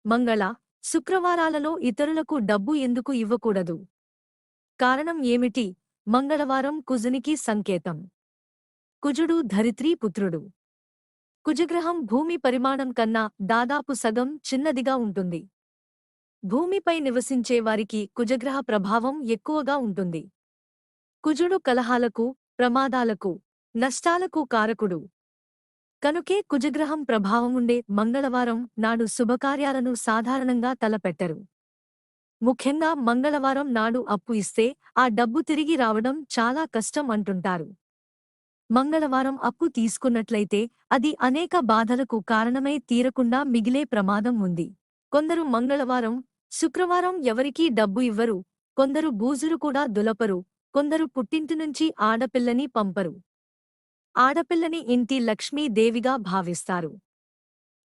మంగళ, శుక్రవారాలలో ఇతరులకు డబ్బు ఎందుకు ఇవ్వకూడదు? కారణం ఏమిటి? మంగళవారం కుజునికి సంకేతం. కుజుడు ధరిత్రీ పుత్రుడు. కుజగ్రహం భూమి పరిమాణం కన్నా దాదాపు సగం చిన్నదిగా ఉంటుంది. భూమిపై నివసించే వారికి కుజగ్రహ ప్రభావం ఎక్కువగా ఉంటుంది. కుజుడు కలహాలకు, ప్రమాదాలకు, నష్టాలకు కారకుడు. కనుకే కుజగ్రహం ప్రభావముండే మంగళవారం నాడు శుభకార్యాలను సాధారణంగా తలపెట్టరు. ముఖ్యంగా మంగళవారం నాడు అప్పు ఇస్తే ఆ డబ్బు తిరిగి రావడం చాలా కష్టం అంటుంటారు. మంగళవారం అప్పు తీసుకున్నట్లయితే అది అనేక బాధలకు కారణమై తీరకుండా మిగిలే ప్రమాదం ఉంది. కొందరు మంగళవారం, శుక్రవారం ఎవరికీ డబ్బు ఇవ్వరు, కొందరు బూజులు కూడా దులపరు, కొందరు పుట్టింటి నుంచి ఆడపిల్లని పంపరు. ఆడపిల్లని ఇంటి లక్ష్మీదేవిగా భావిస్తారు.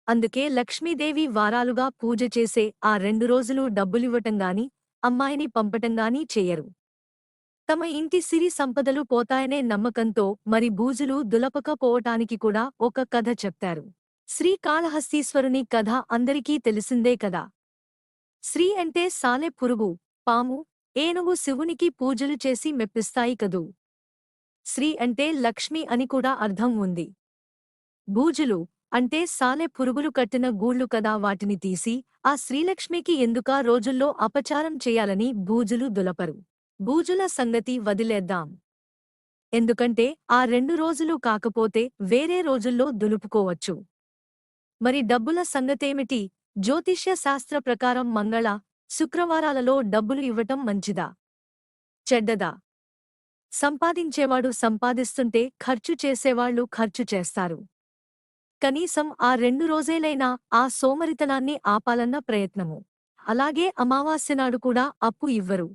అందుకే లక్ష్మీదేవి వారాలుగా పూజ చేసే ఆ 2 రోజులు డబ్బులివ్వటంగాని, అమ్మాయిని పంపటంగాని చెయ్యరు. తమ ఇంటి సిరి సంపదలు పోతాయనే నమ్మకంతో మరి బూజులు దులపకపోవటానికి కూడా ఒక కథ చెప్తారు. శ్రీకాళహస్తీశ్వరుని కథ అందరికీ తెలిసిందే కదా. శ్రీ అంటే సాలె పురుగు, పాము, ఏనుగు శివునికి పూజలు చేసి మెప్పిస్తాయి కదూ. శ్రీ అంటే లక్ష్మి అని కూడా అర్థం ఉంది. బూజులు అంటే సాలె పురుగులు కట్టిన గూళ్ళు కదా, వాటిని తీసి ఆ శ్రీలక్ష్మికి ఎందుకా రోజుల్లో అపచారం చేయాలని బూజులు దులపరు. బూజుల సంగతి వదిలేద్దాం. ఎందుకంటే ఆ 2 రోజులు కాకపోతే వేరే రోజుల్లో దులుపుకోవచ్చు. మరి డబ్బుల సంగతేమిటి? జ్యోతిష్య శాస్త్ర ప్రకారం మంగళ, శుక్రవారాలలో డబ్బులు ఇవ్వటం మంచిదా? చెడ్డదా? సంపాదించేవాడు సంపాదిస్తుంటే ఖర్చు చేసేవాళ్లు ఖర్చు చేస్తారు. కనీసం ఆ 2 రోజేలైనా ఆ సోమరితనాన్ని ఆపాలన్న ప్రయత్నము. అలాగే అమావాస్యనాడు కూడా అప్పు ఇవ్వరు.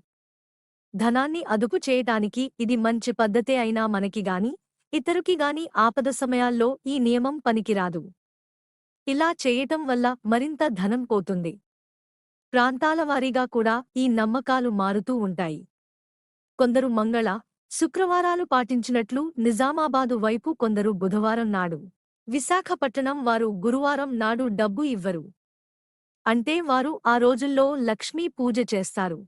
ధనాన్ని అదుపు చేయటానికి ఇది మంచి పద్ధతే అయినా మనకి గాని, ఇతరుకి గాని ఆపద సమయాల్లో ఈ నియమం పనికిరాదు. ఇలా చేయటం వల్ల మరింత ధనం పోతుంది. ప్రాంతాల వారీగా కూడా ఈ నమ్మకాలు మారుతూ ఉంటాయి. కొందరు మంగళ, శుక్రవారాలు పాటించినట్లు నిజామాబాదు వైపు కొందరు బుధవారం నాడు, విశాఖపట్టణం వారు గురువారం నాడు డబ్బు ఇవ్వరు. అంటే వారు ఆ రోజుల్లో లక్ష్మీ పూజ చేస్తారు.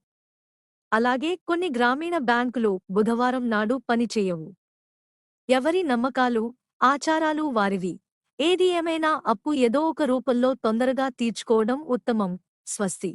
అలాగే కొన్ని గ్రామీణ బ్యాంకులు బుధవారం నాడు పనిచేయవు. ఎవరి నమ్మకాలు, ఆచారాలు వారివి. ఏది ఏమైనా అప్పు ఏదో ఒక రూపంలో తొందరగా తీర్చుకోవడం ఉత్తమం. స్వస్తి.